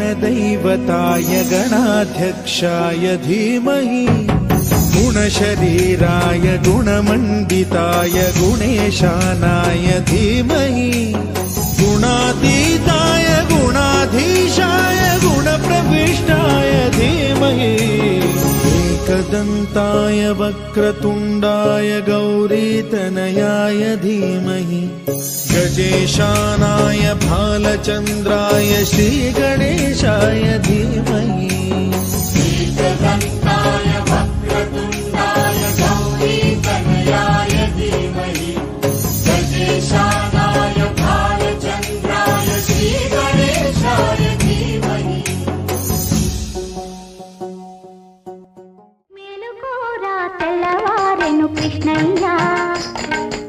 गणदैवताय गणाध्यक्षाय धीमहि गुणशरीराय गुणमण्डिताय गुणेशानाय धीमहि गुणातीताय गुणाधीशाय गुणप्रविष्टाय धीमहि एकदन्ताय वक्रतुण्डाय गौरीतनयाय धीमहि गजेशानाय भालचन्द्राय श्रीगणेशाय धीमहि एकदन्ताय वक्रतुण्डाय गौरीतनयाय धीमहि गजेशानाय भालचन्द्राय श्रीगणेशाय धीमहि మేలుకోరా తెల్లవారెను కృష్ణయ్య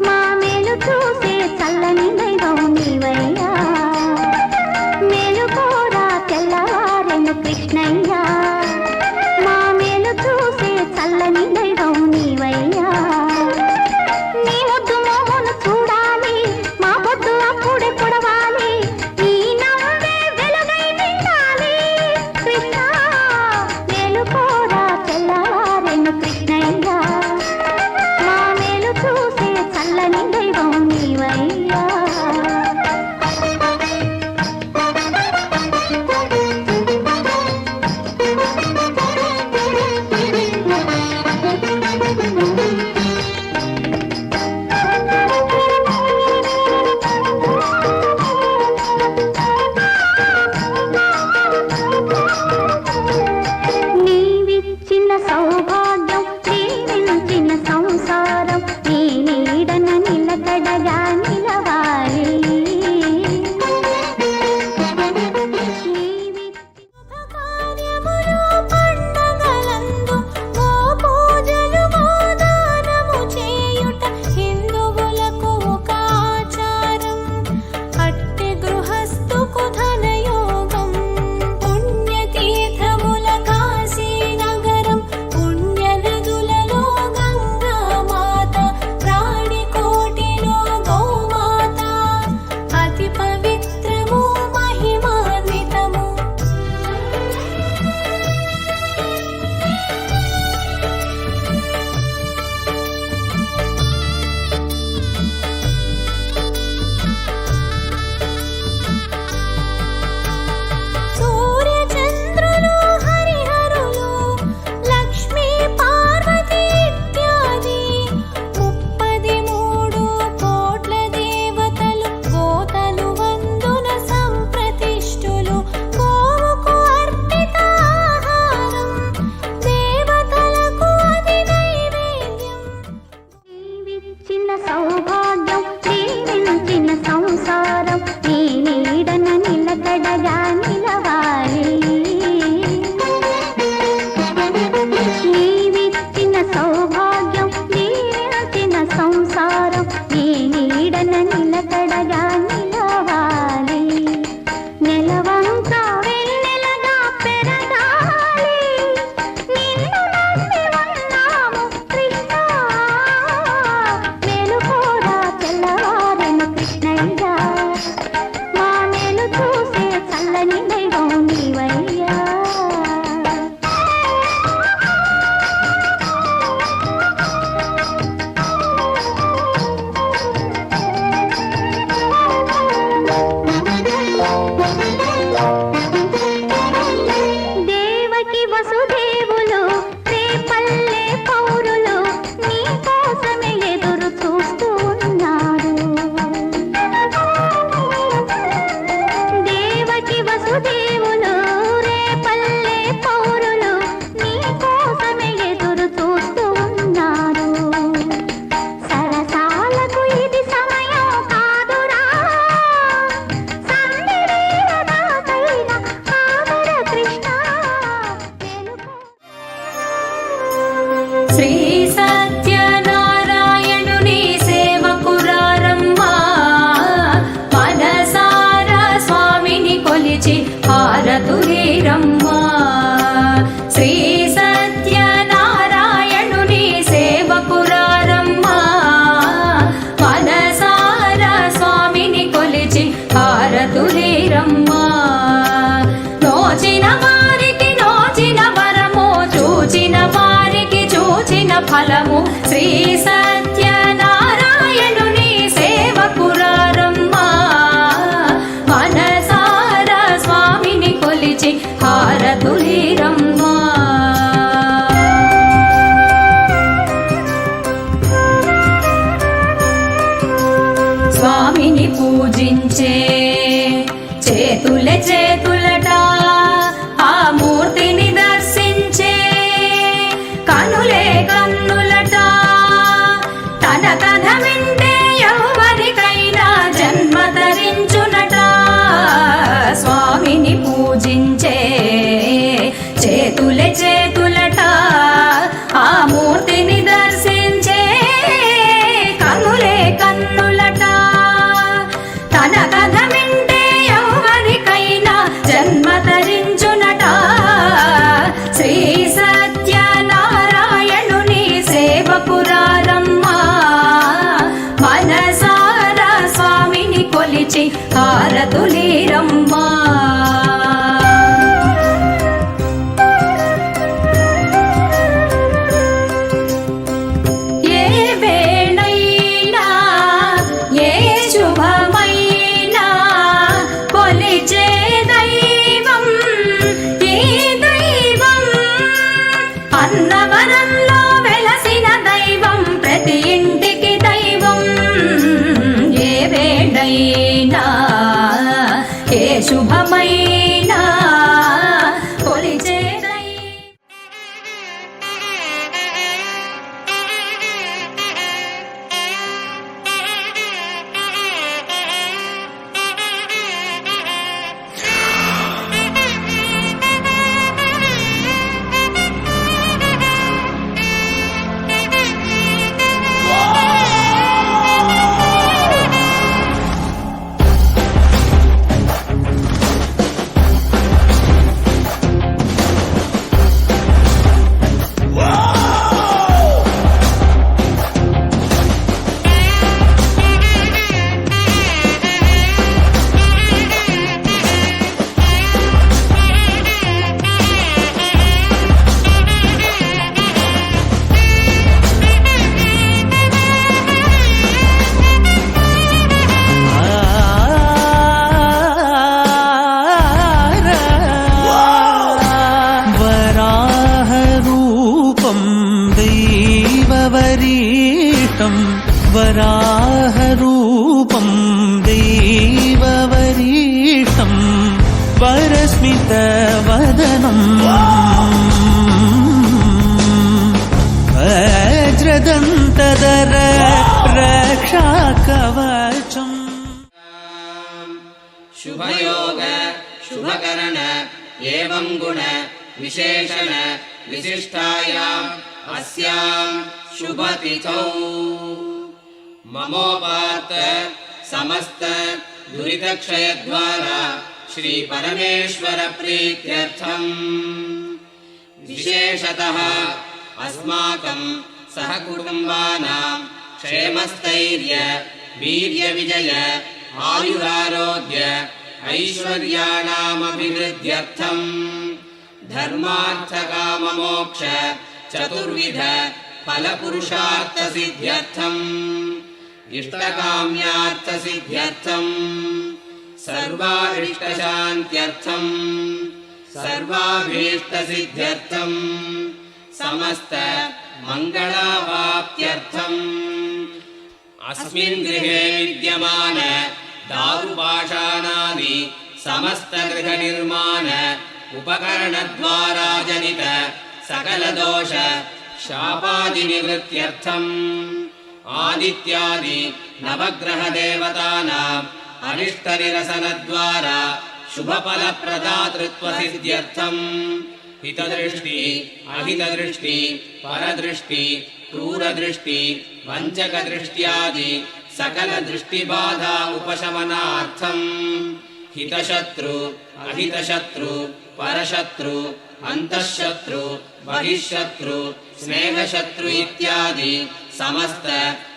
మా మేలు చూసే చల్లని దైవం నీవయ్యా మేలుకోరా తెల్లవారెను కృష్ణయ్య మా మేలు చూసే చల్లని దైవం నీవయ్యా నీ ముద్దు మోహను చూడాలి మా పొద్దు అప్పుడే పొడవాలి నీ నవ్వే వెలుగై నిండాలి కృష్ణ మేలుకోరా తెల్లవారెను కృష్ణయ్య మా మేలు చూసే చల్లని దైవం నీవయ్యా హారతులీరమ్మా. స్వామిని పూజించే చేతులే చేతులట, ఆ మూర్తిని దర్శించే కనులే కన్నులట. తన కథ వింటే ఎవరికైనా జన్మ ధరించునట. స్వామిని పూజించే చేతులే చేతులట, ఆ మూర్తిని దర్శించే కనులే కన్నులట. తన కథ వింటే ఎవరికైనా జన్మ ధరించునట. శ్రీ సత్యనారాయణుని సేవకురారమ్మా, మనసారా స్వామిని కొలిచి హారతులీరమ్మా. ఏ వేళైనా ఏ శుభమైనా కొలిచే దైవం ఈ దైవం. అన్నవరంలో వెలసిన దైవం, ప్రతి ఇంటికి దైవం. ఏ వేళైనా ఏ శుభమైనా కొలిచే దైవం. వరాహరూపం దైవవరీష్టం, వరాహరూపం దైవవరీష్టం, వరస్మితవదనం వజ్రదంతధర రక్షాకవచం. शुभयोग शुभकरण एवं गुण विशेषण विशिष्टायाम् अस्याम् शुभतिथौ ममोपात्त समस्त दुरितक्षयद्वारा श्री परमेश्वर प्रीत्यर्थम् विशेषतः अस्माकं सहकुटुम्बानां क्षेमस्थैर्य वीर्यविजय आयुरारोग्य ऐश्वर्याणामभिवृद्ध्यर्थम् धर्मार्थकाममोक्ष चतुर्विध फलपुरुषार्थसिद्ध्यर्थम् इष्टकाम्यार्थसिद्ध्यर्थम् सर्वारिष्टशान्त्यर्थम् सर्वाभीष्टसिद्ध्यर्थम् समस्त मङ्गलावाप्त्यर्थम् अस्मिन् गृहे विद्यमान दारुपाषाणादि समस्त गृहनिर्माण उपकरणद्वारा जनित सकलदोष शापादिनिवृत्त्यर्थम् आदित्यादि नवग्रहदेवतानाम् अनिष्टनिरसनद्वारा शुभफलप्रदातृत्वसिद्ध्यर्थम् हितदृष्टि अहितदृष्टि परदृष्टि क्रूरदृष्टि वञ्चकदृष्ट्यादि सकलदृष्टिबाधा उपशमनार्थम् हितशत्रु अहितशत्रु परशत्रु अंतःशत्रु बहिःशत्रु स्नेहशत्रु इत्यादि समस्त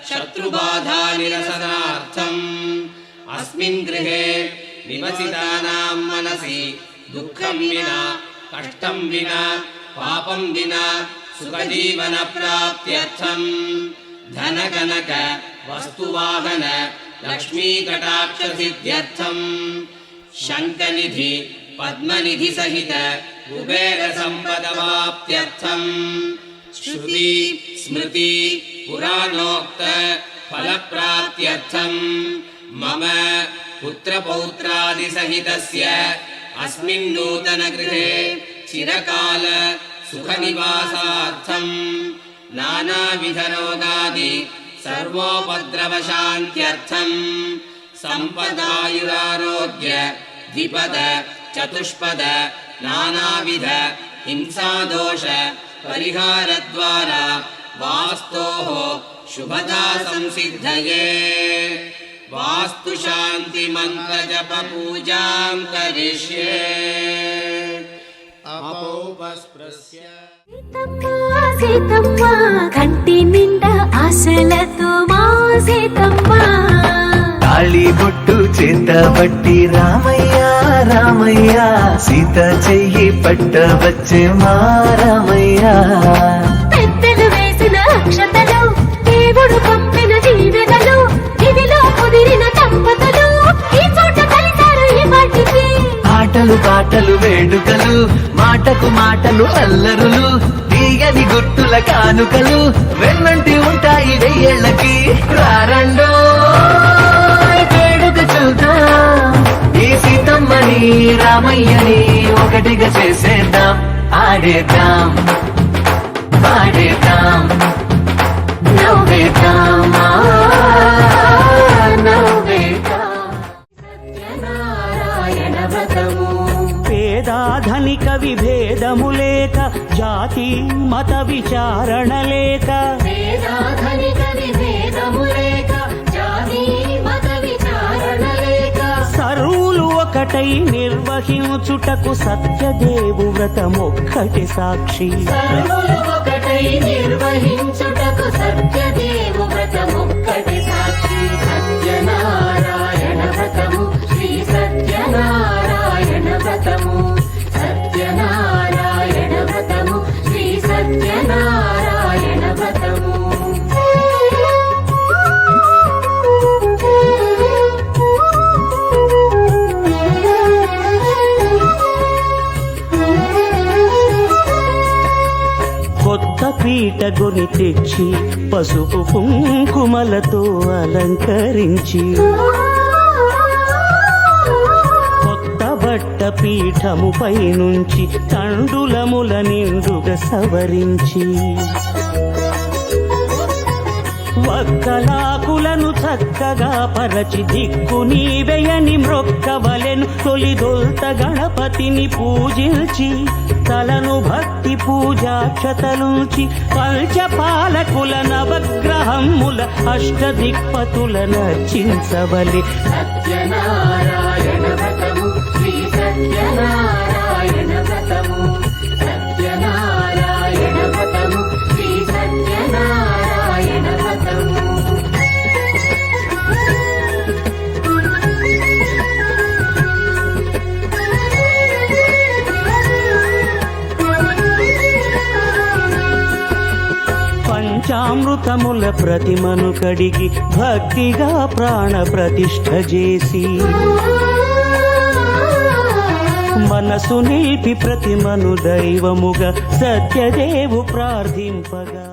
शत्रुबाधा निरसनार्थम् अस्मिन् गृहे निवसितानां मनसि दुःखं विना कष्टं विना पापं विना सुखजीवन प्राप्त्यर्थम् धनकनक वस्तुवाहन लक्ष्मी कटाक्ष सिद्ध्यर्थम् शंखनिधि पद्मनिधि सहित कुबेरसम्पदवाप्त्यर्थम् श्रुति स्मृति पुराणोक्त फलप्राप्त्यर्थम् मम पुत्रपौत्रादिसहितस्य अस्मिन् नूतनगृहे चिरकाल सुखनिवासार्थम् नानाविधरोगादि सर्वोपद्रवशान्त्यर्थम् सम्पदायुरारोग्य द्विपद चतुष्पद नानाविध हिंसादोष परिहारद्वारा वास्तोः शुभदा संसिद्धये वास्तुशान्ति मन्त्रजप पूजां करिष्ये अपोपस्पृश्य సీతమ్మ కంటి నిండా ఆశలతో మా సీతమ్మ తాళి బొట్టు చేతబట్టి రామయ్య రామయ్య సీత చెయ్యి పట్టవచ్చే మా రామయ్య పెద్దలు వేసిన అక్షతలు దేవుడు పంపిన జీవెనలు ఇదిలో కుదిరిన దంపతులు ఈ చోట కలిశారు ఈ వాటికి ఆటలు పాటలు వేడుకలు మాటకు మాటలు అల్లరులు తీయని గుట్టుల కానుకలు వెన్నంటి ఉంటాయి వెయ్యేళ్ళకి రారండో వేడుక చూద్దాం ఈ సీతమ్మని రామయ్యని ఒకటిగా చేసేద్దాం ఆడేద్దాం పాడేద్దాం నవ్వేద్దాం నవ్వేద్దాం సత్యనారాయణ వ్రతము పేదాధనిక విభేదము లేక జాతి మత విచారణ లేక వేదాధనిక విభేదము లేక జాతి మత విచారణ లేక సర్వులు ఒకటై నిర్వహించుటకు సత్యదేవు వ్రతమొక్కటి సాక్షి సర్వులు ఒకటై నిర్వహించుటకు సత్యదేవు వ్రతమొక్కటి సాక్షి సత్యనారాయణ వ్రతము శ్రీ సత్యనారాయణ వ్రతము సత్యనారాయణ వ్రతము శ్రీ సత్యనారాయణ వ్రతము కొత్త పీట గొని తెచ్చి పసుపు కుంకుమలతో అలంకరించి కొత్త బట్ట పీఠముపై నుంచి తండులముల నిండుగా సవరించి వక్కలాకులను చక్కగా పరచి దిక్కు నీవెయని మ్రొక్కవలెను తొలిదొల్త గణపతిని పూజించి తలను భక్తి పూజాక్షతలుంచి పంచపాలకుల నవగ్రహముల అష్టదిక్పతుల నర్చించవలె సత్యనారాయణ వ్రతము శ్రీ సత్యనారాయణ వ్రతము సత్యనారాయణ వ్రతము శ్రీ సత్యనారాయణ వ్రతము పంచామృతముల ప్రతిమను కడిగి భక్తిగా ప్రాణ ప్రతిష్ఠ చేసి మనసు నిలిపి ప్రతిమను దైవముగా సత్యదేవు ప్రార్థింపగా